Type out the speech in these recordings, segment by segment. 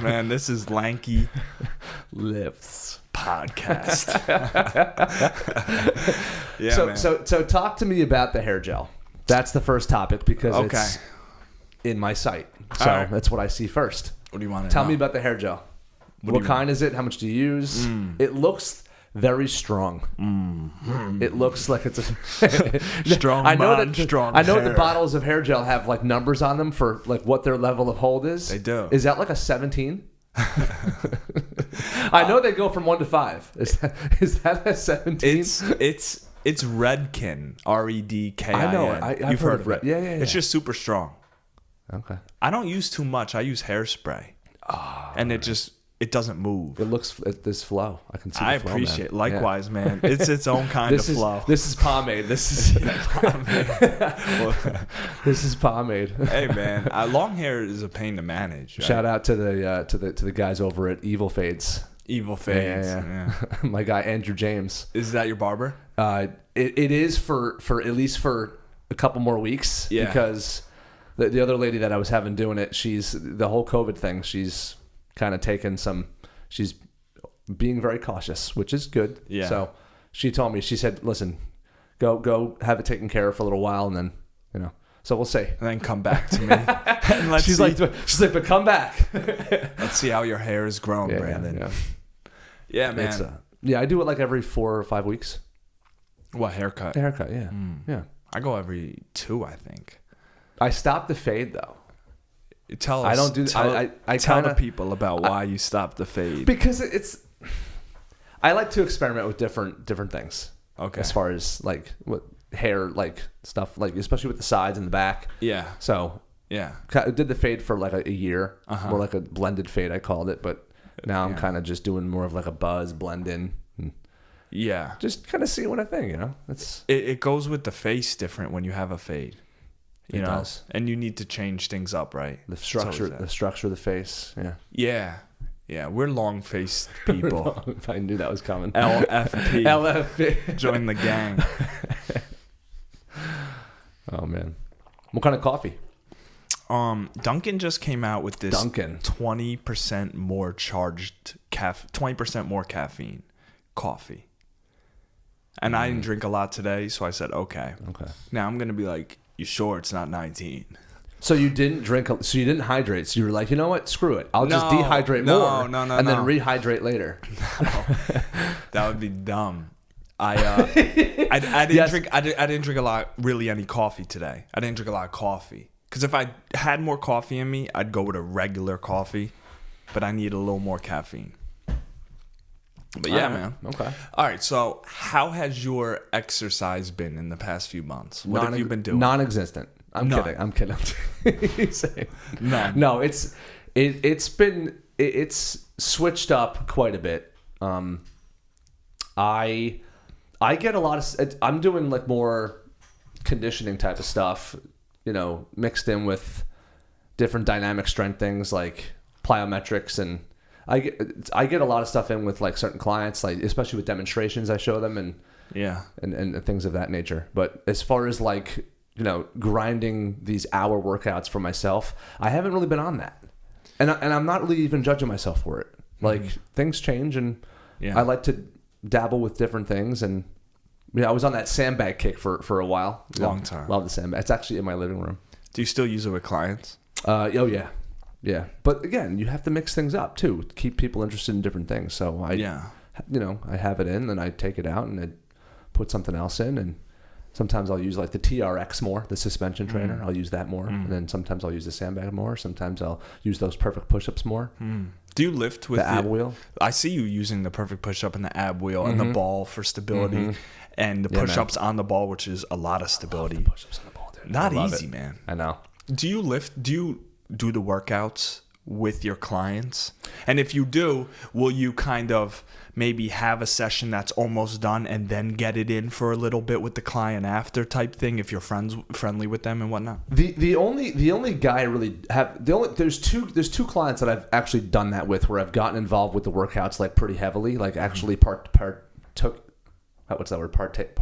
Man, this is Lanky Lifts podcast. Yeah, so, man. so talk to me about the hair gel. That's the first topic because it's in my site. So right. that's what I see first. What do you want to Tell know? me about the hair gel. What What kind is it? How much do you use? It looks very strong. It looks like it's a Strong I know man, that strong I know hair. the bottles of hair gel have like numbers on them for like what their level of hold is. They do. Is that like a 17? I know they go from 1 to 5. Is that a 17? It's Redken, Redkin. I know it. I've You've heard of it. Yeah. It's just super strong. Okay. I don't use too much. I use hairspray, and it doesn't move. It looks this flow. I can see. I the flow, appreciate. man. Likewise, man. It's its own kind of flow. This is pomade. This is this is pomade. Hey, man, long hair is a pain to manage. Right? Shout out to the guys over at Evil Fades. Evil Fades. Yeah. My guy Andrew James. Is that your barber? It is for at least for a couple more weeks. Yeah. Because the other lady that I was having doing it, she's the whole COVID thing. She's kind of taken some. She's being very cautious, which is good. Yeah. So she told me. She said, "Listen, go have it taken care of for a little while, and then So we'll see." And then come back to me. And She's like, "But come back." let's see how your hair has grown, Brandon. Yeah, man. I do it like every 4 or 5 weeks. What haircut? The haircut, yeah. Yeah. I go every 2, I think. I stopped the fade though. Tell us. I don't do. I tell kinda, the people about why you stopped the fade. because it's. I like to experiment with different things. Okay. As far as like what hair like stuff like especially with the sides and the back. Yeah. So Yeah. I did the fade for like a year, more like a blended fade I called it, but now I'm kind of just doing more of like a buzz blend in. Yeah. Just kind of see what I think, It goes with the face different when you have a fade. You know? Does. And you need to change things up, right? The structure of the face. Yeah. Yeah. Yeah. We're long faced people. I knew that was coming. LFP. LFP. Join the gang. Oh man. What kind of coffee? Dunkin' just came out with this Dunkin'. 20% more charged 20% more caffeine coffee. And I didn't drink a lot today, so I said, okay. Now I'm going to be like, you sure it's not 19? So you didn't drink, so you didn't hydrate. So you were like, you know what? Screw it. I'll just dehydrate more and then rehydrate later. That would be dumb. I didn't drink. I didn't drink a lot, really, any coffee today. I didn't drink a lot of coffee because if I had more coffee in me, I'd go with a regular coffee. But I need a little more caffeine. But yeah, man. Okay. All right. So, how has your exercise been in the past few months? What have you been doing? Non-existent. I'm kidding. None. No, it's switched up quite a bit. I get a lot of. I'm doing like more conditioning type of stuff, mixed in with different dynamic strength things like plyometrics, and I get a lot of stuff in with like certain clients, like especially with demonstrations I show them and things of that nature. But as far as like grinding these hour workouts for myself, I haven't really been on that, and I'm not really even judging myself for it. Like things change, and I like to dabble with different things, and I was on that sandbag kick for a while. Long time. Love the sandbag. It's actually in my living room. Do you still use it with clients? Yeah. But again, you have to mix things up too. Keep people interested in different things. So I have it in, and I take it out, and I put something else in, and sometimes I'll use like the TRX more, the suspension trainer. I'll use that more, and then sometimes I'll use the sandbag more. Sometimes I'll use those perfect push-ups more. Do you lift with the ab wheel? I see you using the perfect push-up and the ab wheel and the ball for stability, and the push-ups on the ball, which is a lot of stability. Push-ups on the ball, dude. Not easy, man. I know. Do you lift? Do you do the workouts with your clients? And if you do, will you kind of maybe have a session that's almost done and then get it in for a little bit with the client after type thing if you're friendly with them and whatnot? The only guy I really have there's two clients that I've actually done that with, where I've gotten involved with the workouts like pretty heavily, like actually partook What's that word? Partook?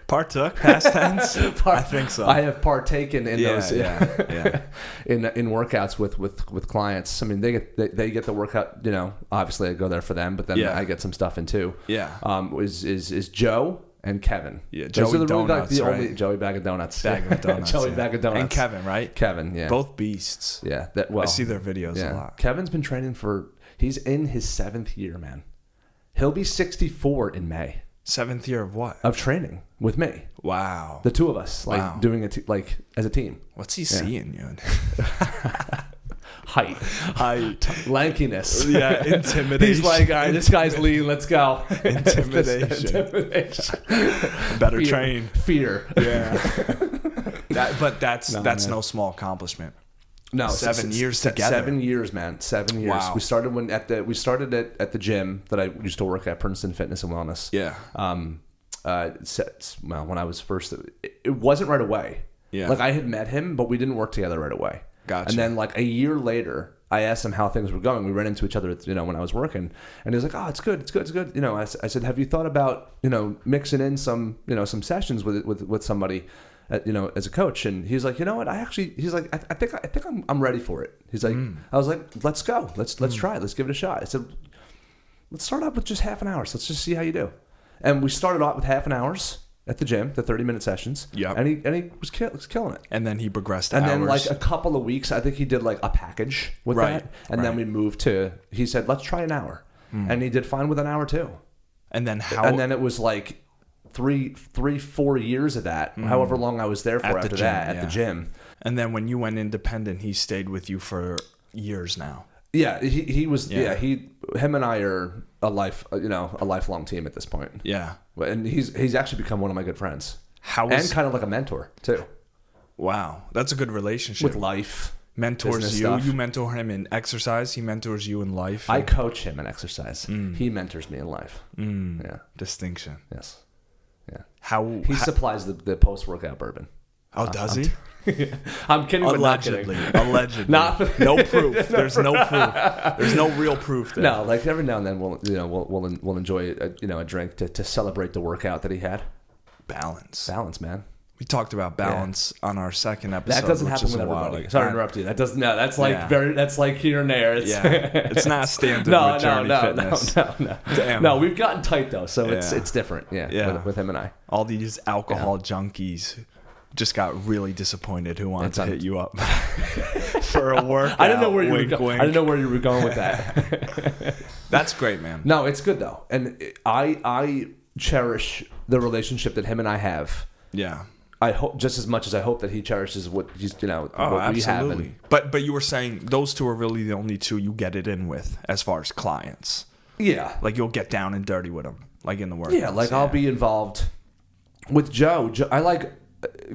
Partook, past tense. I think so. I have partaken in those yeah. in workouts with clients. I mean, they get the workout. You know, obviously I go there for them, but then I get some stuff in too. Yeah. Is Joe and Kevin? Yeah, Joey Donuts, right? Only Joey Bag of Donuts. Bag of Donuts. Joey Bag of Donuts. And Kevin, right? Kevin, yeah. Both beasts. Yeah. I see their videos a lot. Kevin's been training he's in his 7th year, man. He'll be 64 in May. 7th year of what? Of training with me. Wow. The two of us, doing it like as a team. What's he seeing you in? Height. Lankiness. Yeah, intimidation. He's like, all right, this guy's lean, let's go. Intimidation. Better train. Fear. Yeah. But that's no small accomplishment. No, 7 years together. 7 years, man. 7 years. Wow. We started at the gym that I used to work at, Princeton Fitness and Wellness. Yeah. When I was first, it wasn't right away. Yeah. Like I had met him, but we didn't work together right away. Gotcha. And then like a year later, I asked him how things were going. We ran into each other, when I was working, and he was like, "Oh, it's good. You know," I said, "Have you thought about, mixing in some sessions with somebody?" As a coach, and he's like, you know what? I think I'm ready for it. He's like, I was like, let's go, let's try it, let's give it a shot. I said, let's start out with just half an hour. So let's just see how you do. And we started out with half an hours at the gym, the 30-minute sessions. Yeah. And he was killing it. And then he progressed to and hours. then like a couple of weeks, I think he did like a package with that. And then we moved to. He said, let's try an hour, and he did fine with an hour too. And then it was like 4 years of that, however long I was there for after that at the gym. And then when you went independent, he stayed with you for years now. Yeah, he was. Yeah, him and I are a lifelong team at this point. Yeah, and he's actually become one of my good friends. And kind of like a mentor too. Wow, that's a good relationship with life. Mentors you. Stuff. You mentor him in exercise. He mentors you in life. I coach him in exercise. He mentors me in life. Yeah, distinction. Yes. Yeah. He supplies the post-workout bourbon. Oh, does he? I'm kidding. Allegedly. Allegedly. No proof. There's no proof. There's no real proof there. No, like every now and then we'll enjoy a drink to celebrate the workout that he had. Balance, man. We talked about balance on our second episode. That doesn't happen with everybody. Sorry to interrupt you. That doesn't. No, that's like that's like here and there. It's not standard with Journey Fitness. No. Damn. No, we've gotten tight though, so it's different. Yeah. With him and I. All these alcohol junkies just got really disappointed who wanted to hit you up for a workout. I didn't know where you were going with that. That's great, man. No, it's good though, and I cherish the relationship that him and I have. Yeah. I hope just as much as I hope that he cherishes what he's what absolutely. we have. And, but you were saying those two are really the only two you get it in with as far as clients. Yeah. Like you'll get down and dirty with them, like in the workouts. Yeah, like I'll be involved with Joe. I like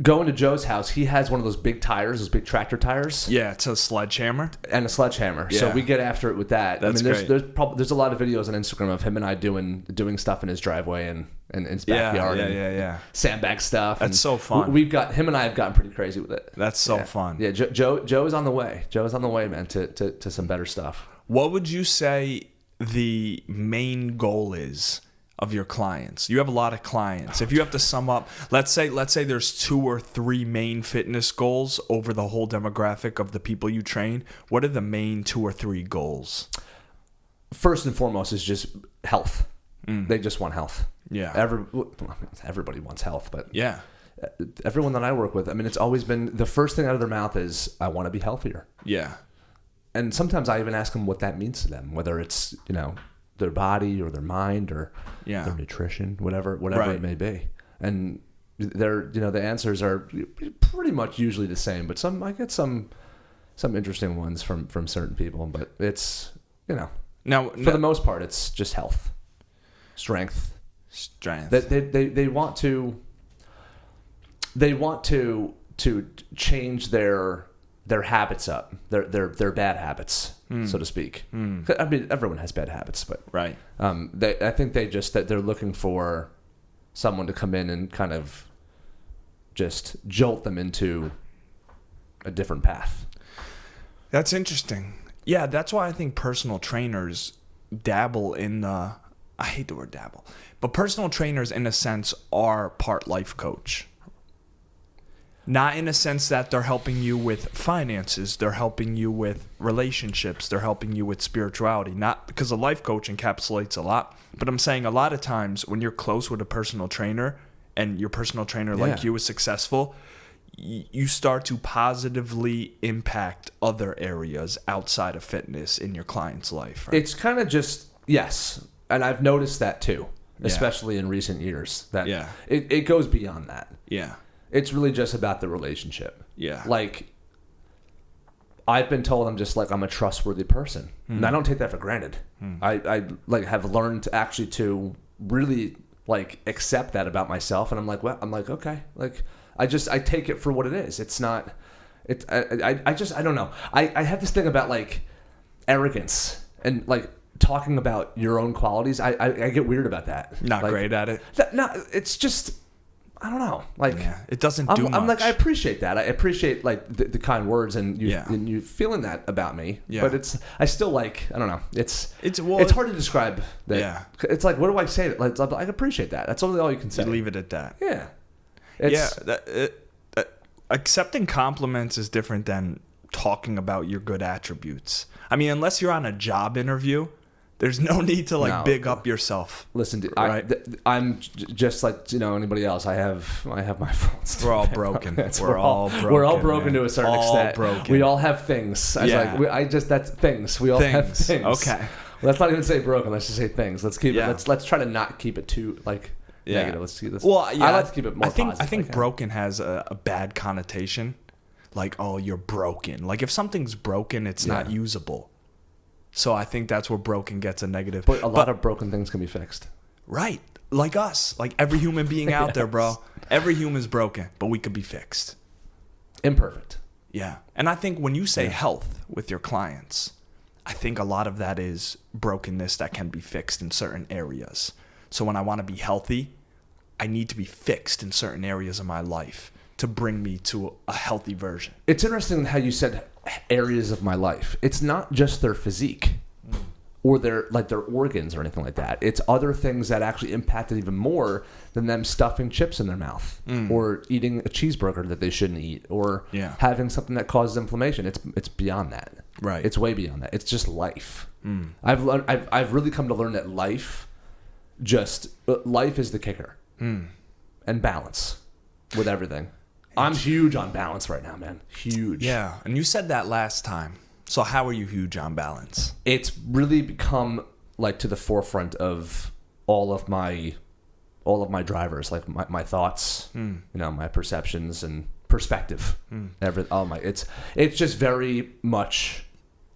going to Joe's house. He has one of those big tires, those big tractor tires. Yeah, it's a sledgehammer. And a sledgehammer. Yeah. So we get after it with that. That's great. There's a lot of videos on Instagram of him and I doing stuff in his driveway and in his backyard. Yeah. Sandbag stuff. That's so fun. Him and I have gotten pretty crazy with it. That's so fun. Yeah, Joe is on the way. Joe's on the way, man, to some better stuff. What would you say the main goal is of your clients? You have a lot of clients. If you have to sum up, let's say there's 2 or 3 main fitness goals over the whole demographic of the people you train. What are the main 2 or 3 goals? First and foremost is just health. They just want health. Yeah. Everybody wants health, but yeah, everyone that I work with, I mean, it's always been the first thing out of their mouth is, I want to be healthier. Yeah. And sometimes I even ask them what that means to them, whether it's, their body or their mind or their nutrition, whatever it may be. And the answers are pretty much usually the same, but I get some interesting ones from certain people, but it's, now for the most part, it's just health, strength. They want to change their habits up, their bad habits, so to speak. I mean, everyone has bad habits, but right. I think that they're looking for someone to come in and kind of just jolt them into a different path. That's interesting. Yeah, that's why I think personal trainers dabble in the I hate the word dabble, but personal trainers in a sense are part life coach. Not in a sense that they're helping you with finances, they're helping you with relationships, they're helping you with spirituality. Not because a life coach encapsulates a lot, but I'm saying a lot of times when you're close with a personal trainer and your personal trainer like you is successful, you start to positively impact other areas outside of fitness in your client's life. Right? It's kind of just, yes, and I've noticed that too, especially in recent years, that it goes beyond that. Yeah. It's really just about the relationship. Yeah. Like, I've been told I'm a trustworthy person. And I don't take that for granted. I like have learned to actually to really like accept that about myself. And I'm like, well, okay. Like, I take it for what it is. It's not, I don't know. I have this thing about like arrogance and like talking about your own qualities. I get weird about that. Not like, great at it. No, it's just, I don't know. Like, it doesn't do much. I'm like, I appreciate that. I appreciate like the kind words and you feeling that about me. Yeah. But I still like, I don't know. It's hard to describe that. Yeah. It's like, what do I say? Like, I appreciate that. That's all you can say. You leave it at that. Yeah. Accepting compliments is different than talking about your good attributes. I mean, unless you're on a job interview, there's no need to big up yourself. Listen, I'm just like anybody else. I have my faults. We're all broken. We're all broken to a certain extent. Broken. We all have things. That's things. We all have things. Okay. Well, let's not even say broken. Let's just say things. Let's keep it. Let's try to not keep it too negative. Let's keep this. Well, I like to keep it more positive. I think broken has a bad connotation. Like, oh, you're broken. Like if something's broken, it's not usable. So I think that's where broken gets a negative. But a lot of broken things can be fixed. Right. Like us. Like every human being out there, bro. Every human's broken, but we could be fixed. Imperfect. Yeah. And I think when you say health with your clients, I think a lot of that is brokenness that can be fixed in certain areas. So when I want to be healthy, I need to be fixed in certain areas of my life to bring me to a healthy version. It's interesting how you said areas of my life. It's not just their physique or their organs or anything like that. It's other things that actually impact it even more than them stuffing chips in their mouth or eating a cheeseburger that they shouldn't eat or having something that causes inflammation. It's beyond that. Right. It's way beyond that. It's just life. I've really come to learn that life is the kicker and balance with everything. I'm huge on balance right now, man. Huge. Yeah, and you said that last time. So how are you huge on balance? It's really become like to the forefront of all of my drivers, like my thoughts, my perceptions and perspective. It's just very much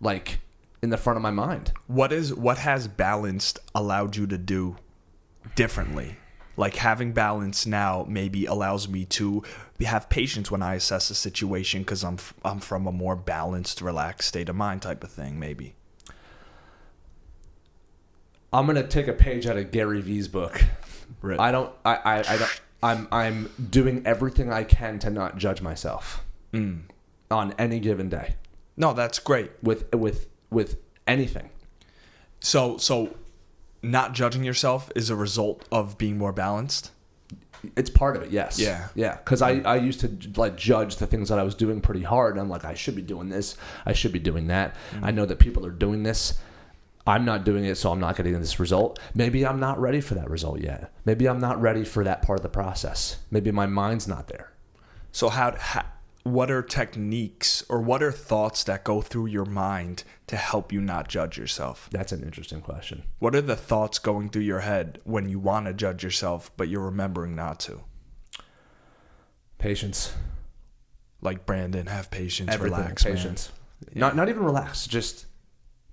like in the front of my mind. What has balanced allowed you to do differently? Like having balance now maybe allows me to have patience when I assess a situation because I'm from a more balanced, relaxed state of mind type of thing. Maybe I'm gonna take a page out of Gary Vee's book. Right. I'm doing everything I can to not judge myself on any given day. No, that's great with anything. So. Not judging yourself is a result of being more balanced? It's part of it, yes. Yeah. Yeah, because I used to like judge the things that I was doing pretty hard. I'm like, I should be doing this. I should be doing that. I know that people are doing this. I'm not doing it, so I'm not getting this result. Maybe I'm not ready for that result yet. Maybe I'm not ready for that part of the process. Maybe my mind's not there. So what are techniques or what are thoughts that go through your mind to help you not judge yourself? That's an interesting question. What are the thoughts going through your head when you want to judge yourself, but you're remembering not to? Patience. Like Brandon, have patience, everything, relax, patience. Man. Not even relax, just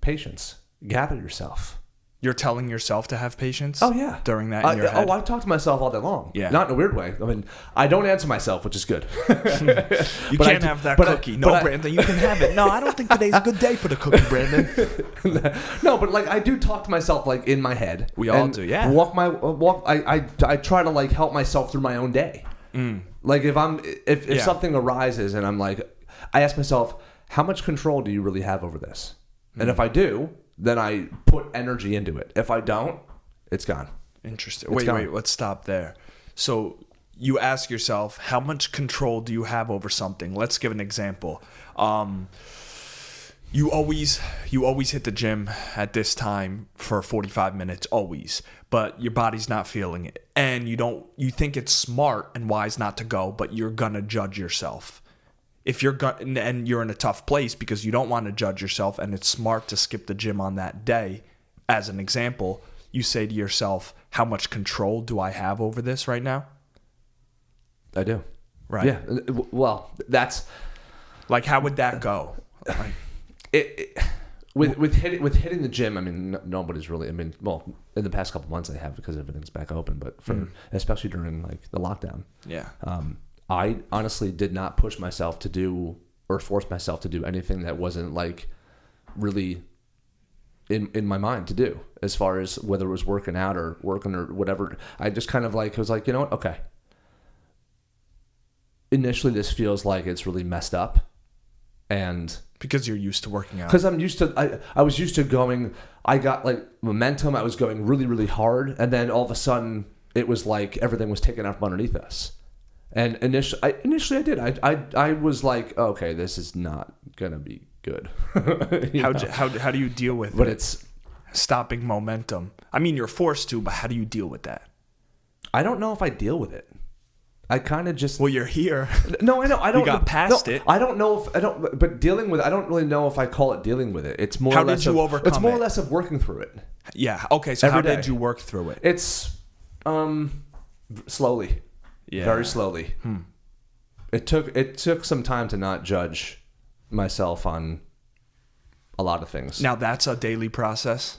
patience. Gather yourself. You're telling yourself to have patience? Oh, yeah. During that in your head? Oh, I talk to myself all day long. Yeah. Not in a weird way. I mean, I don't answer myself, which is good. You can't have that cookie. Brandon, you can have it. No, I don't think today's a good day for the cookie, Brandon. No, but like I do talk to myself like in my head. We all do, yeah. I try to like help myself through my own day. Like if something arises and I'm like, I ask myself, how much control do you really have over this? And if I do, then I put energy into it. If I don't, it's gone. Interesting. Wait, let's stop there. So you ask yourself, how much control do you have over something? Let's give an example. You always hit the gym at this time for 45 minutes, always, but your body's not feeling it. And you think it's smart and wise not to go, but you're going to judge yourself. If you're and you're in a tough place because you don't want to judge yourself, and it's smart to skip the gym on that day, as an example, you say to yourself, how much control do I have over this right now? I do. Right. Yeah. Well, that's like, how would that go? Like, with hitting the gym, I mean, nobody's really. I mean, well, in the past couple months, they have because everything's back open. But especially during like the lockdown, yeah. I honestly did not push myself to do or force myself to do anything that wasn't like really in my mind to do, as far as whether it was working out or working or whatever. I just kind of like was like, you know what? Okay. Initially, this feels like it's really messed up, and because you're used to working out. Because I'm used to, I was used to going. I got like momentum. I was going really, really hard, and then all of a sudden, it was like everything was taken out from underneath us. And initially I did. I was like, okay, this is not gonna be good. How do you deal with it? But it's stopping momentum. I mean, you're forced to, but how do you deal with that? I don't know if I deal with it. I kind of just. Well, you're here. No, I know. I don't. You got past it. I don't know if I don't. But dealing with, I don't really know if I call it dealing with it. It's more. How or less did you of, overcome It's more it? or less of working through it. Yeah. Okay. So how did you work through it? It's slowly. Yeah. Very slowly. It took some time to not judge myself on a lot of things. Now that's a daily process.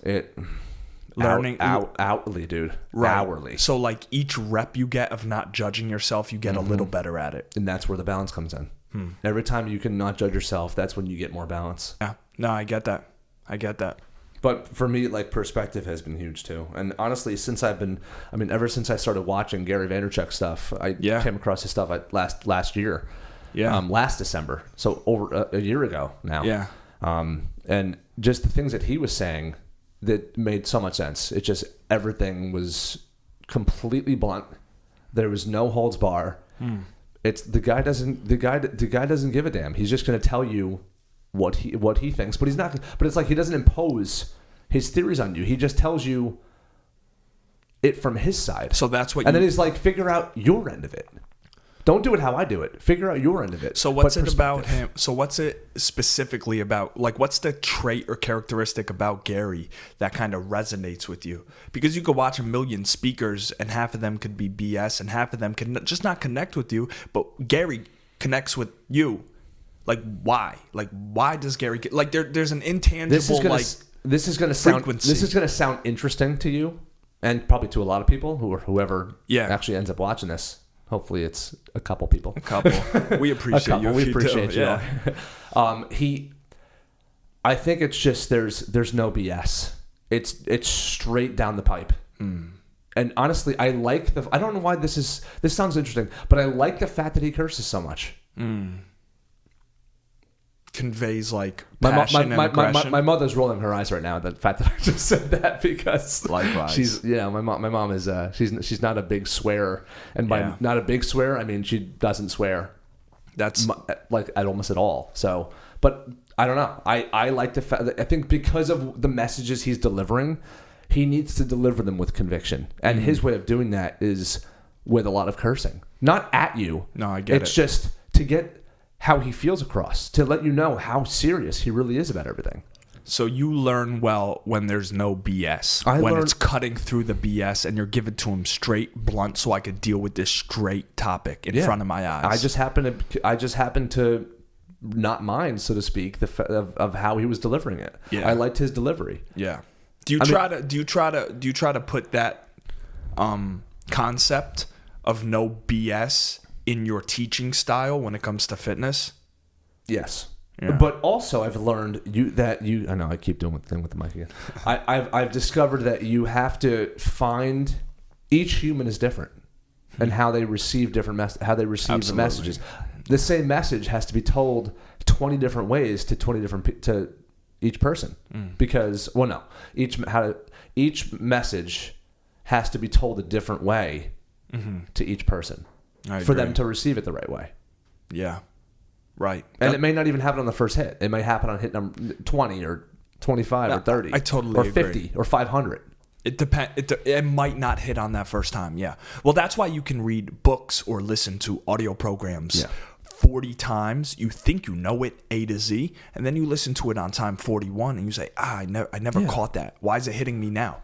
Learning outwardly, dude. Right. Hourly. So like each rep you get of not judging yourself, you get a little better at it. And that's where the balance comes in. Every time you can not judge yourself, that's when you get more balance. Yeah. No, I get that. But for me, like, perspective has been huge too. And honestly, ever since I started watching Gary Vaynerchuk stuff, I came across his stuff last year. Yeah. Last December. So over a year ago now. Yeah. And just the things that he was saying that made so much sense. It just, everything was completely blunt. There was no holds bar. It's the guy doesn't give a damn. He's just going to tell you what he thinks, but he's not. But it's like he doesn't impose his theories on you. He just tells you it from his side. So that's what. And then he's like, figure out your end of it. Don't do it how I do it. Figure out your end of it. So what's it about him? So what's it specifically about? Like, what's the trait or characteristic about Gary that kind of resonates with you? Because you could watch a million speakers and half of them could be BS and half of them could just not connect with you. But Gary connects with you. Like, why? Like, why does Gary get, like, there's an intangible, this is going to sound interesting to you and probably to a lot of people whoever actually ends up watching this. Hopefully it's a couple people. We appreciate you. We appreciate you. Yeah. I think it's just there's no BS. It's straight down the pipe. And honestly, I don't know why this sounds interesting, but I like the fact that he curses so much. Conveys like passion and aggression. My mother's rolling her eyes right now at the fact that I just said that, because likewise, my mom is she's not a big swearer, and by not a big swearer I mean she doesn't swear. That's like at almost at all. So, but I don't know. I like the fact that I think because of the messages he's delivering, he needs to deliver them with conviction, and his way of doing that is with a lot of cursing, not at you. No, I get it. It's just to get how he feels across, to let you know how serious he really is about everything. So you learn well when there's no BS. It's cutting through the BS and you're giving to him straight, blunt, so I could deal with this straight topic in front of my eyes. I just happened to not mind, so to speak, of how he was delivering it. Yeah. I liked his delivery. Yeah. Do you try to put that concept of no BS in your teaching style when it comes to fitness? Yes. Yeah. But also I've learned I know I keep doing the thing with the mic again. I've discovered that you have to find each human is different and how they receive the messages. The same message has to be told 20 different ways to each person because each message has to be told a different way to each person for them to receive it the right way. Yeah. Right. And it may not even happen on the first hit. It may happen on hit number 20 or 25 or 30. I totally or agree. 50 or 500. It might not hit on that first time. Yeah. Well, that's why you can read books or listen to audio programs 40 times. You think you know it A to Z, and then you listen to it on time 41 and you say, I never caught that. Why is it hitting me now?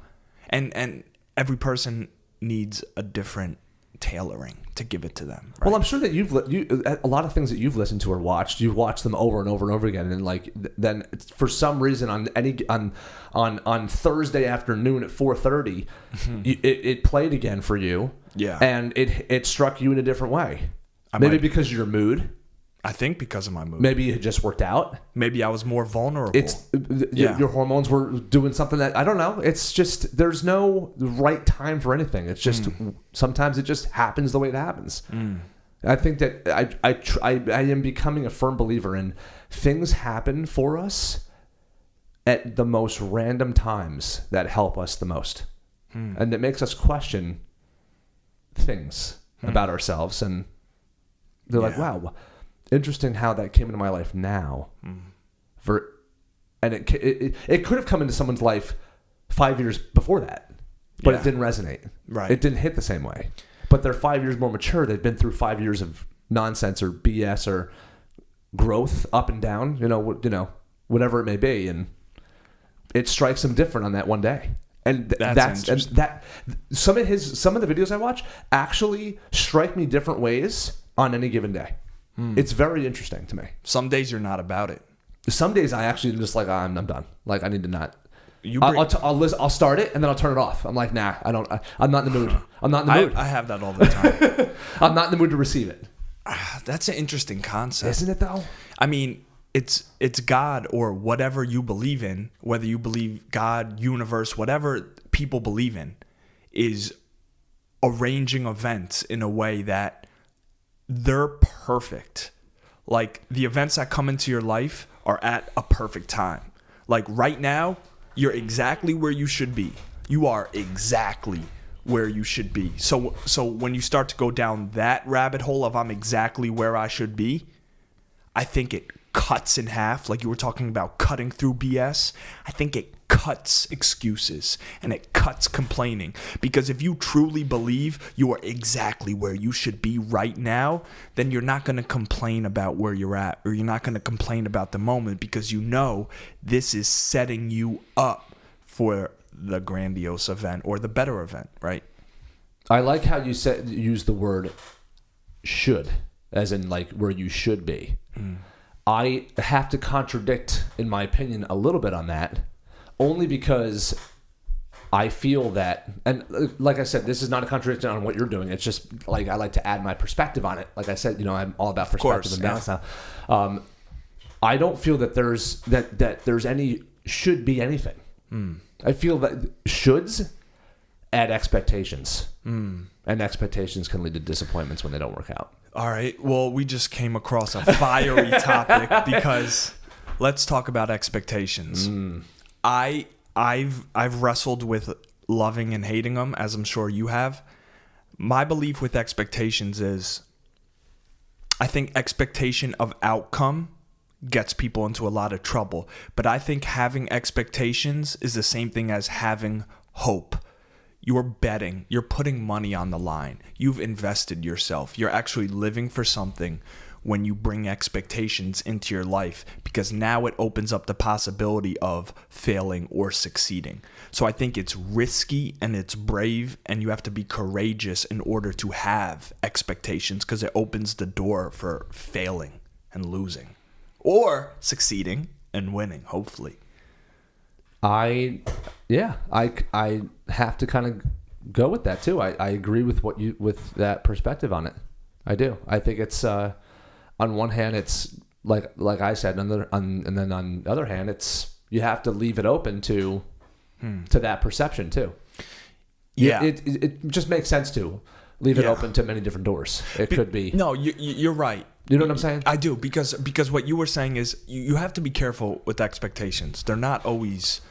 And every person needs a different tailoring to give it to them. Right? Well, I'm sure that a lot of things that you've listened to or watched, you've watched them over and over and over again, and like then for some reason on Thursday afternoon at 4:30, it played again for you. Yeah, and it struck you in a different way. Maybe because of your mood. I think because of my mood. Maybe it just worked out. Maybe I was more vulnerable. Your hormones were doing something that, I don't know. It's just, there's no right time for anything. It's just, sometimes it just happens the way it happens. I think that I am becoming a firm believer in things happen for us at the most random times that help us the most. And it makes us question things about ourselves. And they're like, wow, interesting how that came into my life now. And it could have come into someone's life 5 years before that, but it didn't resonate. Right. It didn't hit the same way. But they're 5 years more mature. They've been through 5 years of nonsense or BS or growth up and down, whatever it may be, and it strikes them different on that one day. And some of the videos I watch actually strike me different ways on any given day. It's very interesting to me. Some days you're not about it. Some days I actually am just like, I'm done. Like, I need to not. I'll start it and then I'll turn it off. I'm like, nah, I'm not in the mood. I'm not in the mood. I have that all the time. I'm not in the mood to receive it. That's an interesting concept. Isn't it though? I mean, it's God or whatever you believe in, whether you believe God, universe, whatever people believe in, is arranging events in a way that they're perfect. Like, the events that come into your life are at a perfect time. Like, right now, you're exactly where you should be. You are exactly where you should be. So when you start to go down that rabbit hole of I'm exactly where I should be, I think it cuts in half. Like you were talking about cutting through BS. I think it cuts excuses and it cuts complaining. Because if you truly believe you are exactly where you should be right now, then you're not going to complain about where you're at, or you're not going to complain about the moment, because you know this is setting you up for the grandiose event or the better event, right? I like how you use the word should, as in like where you should be. I have to contradict, in my opinion, a little bit on that, only because I feel that, and like I said, this is not a contradiction on what you're doing. It's just like I like to add my perspective on it. Like I said, I'm all about perspective and balance now. I don't feel that there's any should be anything. I feel that shoulds add expectations, and expectations can lead to disappointments when they don't work out. All right. Well, we just came across a fiery topic because let's talk about expectations. I've wrestled with loving and hating them, as I'm sure you have. My belief with expectations is I think expectation of outcome gets people into a lot of trouble. But I think having expectations is the same thing as having hope. You're betting. You're putting money on the line. You've invested yourself. You're actually living for something when you bring expectations into your life, because now it opens up the possibility of failing or succeeding. So I think it's risky and it's brave, and you have to be courageous in order to have expectations, because it opens the door for failing and losing, or succeeding and winning, hopefully. I have to kind of go with that too. I agree with with that perspective on it. I do. I think it's on one hand it's like I said, and then on the other hand it's you have to leave it open to that perception too. Yeah, it just makes sense to leave it open to many different doors. It could be. No, you're right. You know what I'm saying? I do, because what you were saying is you have to be careful with expectations. They're not always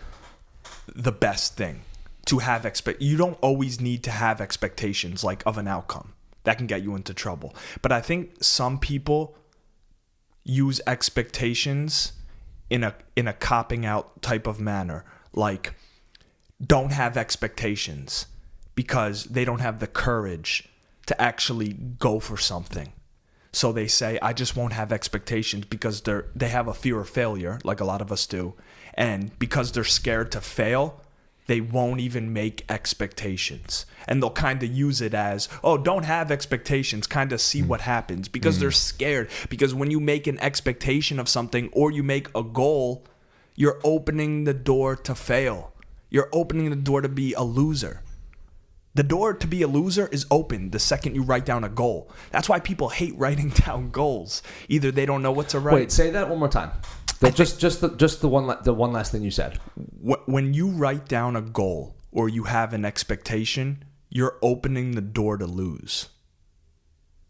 the best thing. to have you don't always need to have expectations like of an outcome. That can get you into trouble. But I think some people use expectations in a copping out type of manner. Like, don't have expectations because they don't have the courage to actually go for something. So they say, I just won't have expectations because they have a fear of failure, like a lot of us do. And because they're scared to fail, they won't even make expectations. And they'll kind of use it as, oh, don't have expectations, kind of see what happens. Because they're scared. Because when you make an expectation of something or you make a goal, you're opening the door to fail. You're opening the door to be a loser. The door to be a loser is open the second you write down a goal. That's why people hate writing down goals. Either they don't know what to write. Wait, say that one more time. Just the one last thing you said. When you write down a goal or you have an expectation, you're opening the door to lose.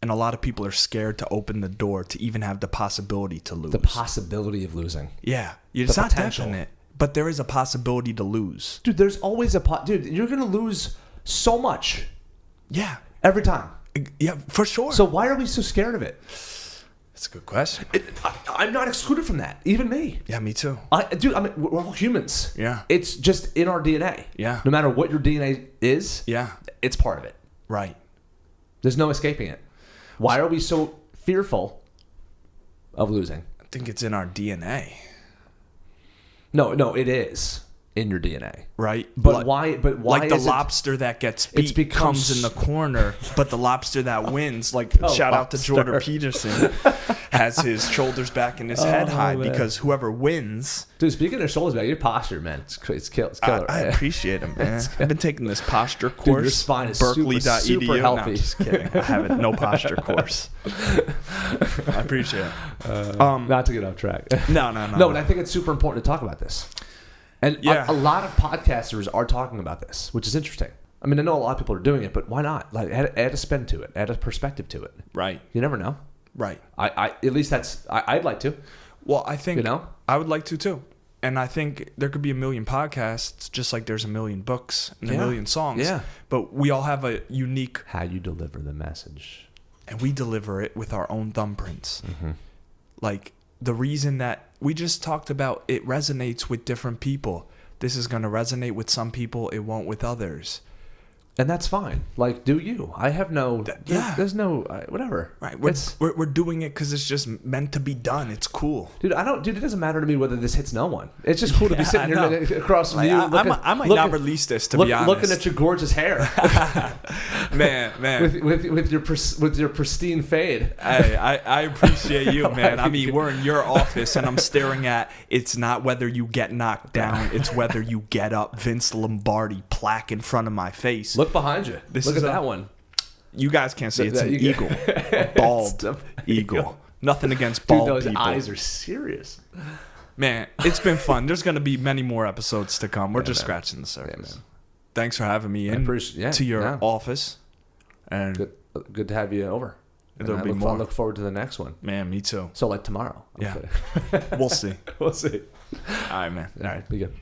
And a lot of people are scared to open the door to even have the possibility to lose. The possibility of losing. Yeah. It's not definite, but there is a possibility to lose. Dude, there's always dude, you're going to lose so much. Yeah. Every time. Yeah, for sure. So why are we so scared of it? That's a good question. I'm not excluded from that. Even me. Yeah, me too. We're all humans. Yeah. It's just in our DNA. Yeah. No matter what your DNA is, yeah, it's part of it. Right. There's no escaping it. Why are we so fearful of losing? I think it's in our DNA. No, it is in your DNA. Right. But why like the lobster that gets beat comes in the corner, but the lobster that wins, shout out to Jordan Peterson, has his shoulders back and his head high, man. Because whoever wins. Dude, speaking of shoulders back, your posture, man, it's killer. I appreciate it, man. I've been taking this posture course. Dude, your spine is super healthy. No, just kidding. I haven't. No posture course. I appreciate it. Not to get off track. No. No, but I think it's super important to talk about this. And a lot of podcasters are talking about this, which is interesting. I mean, I know a lot of people are doing it, but why not? Like, add a spin to it, add a perspective to it. Right. You never know. Right. I at least I'd like to. Well, I think I would like to too, and I think there could be a million podcasts, just like there's a million books and a million songs. Yeah. But we all have a unique how you deliver the message, and we deliver it with our own thumbprints. Mm-hmm. Like. The reason that we just talked about, it resonates with different people. This is going to resonate with some people. It won't with others. And that's fine. Like, do you? I have no... There's no... whatever. Right. We're doing it because it's just meant to be done. It's cool. Dude, it doesn't matter to me whether this hits no one. It's just cool to be sitting here across from you. I might not release this, to be honest. Looking at your gorgeous hair. man. With your pristine fade. Hey, I appreciate you, man. I mean, we're in your office, and I'm staring at... It's not whether you get knocked down. It's whether you get up. Vince Lombardi plaque in front of my face. Look behind you. Look at that one. You guys can't see. It's an eagle. A bald eagle. Nothing against bald those people. Eyes are serious. Man, it's been fun. There's going to be many more episodes to come. We're just scratching the surface. Yeah, thanks for having me in to your office. And good to have you over. There'll be more. I look forward to the next one. Man, me too. So like tomorrow. Yeah. We'll see. We'll see. All right, man. All right, be good.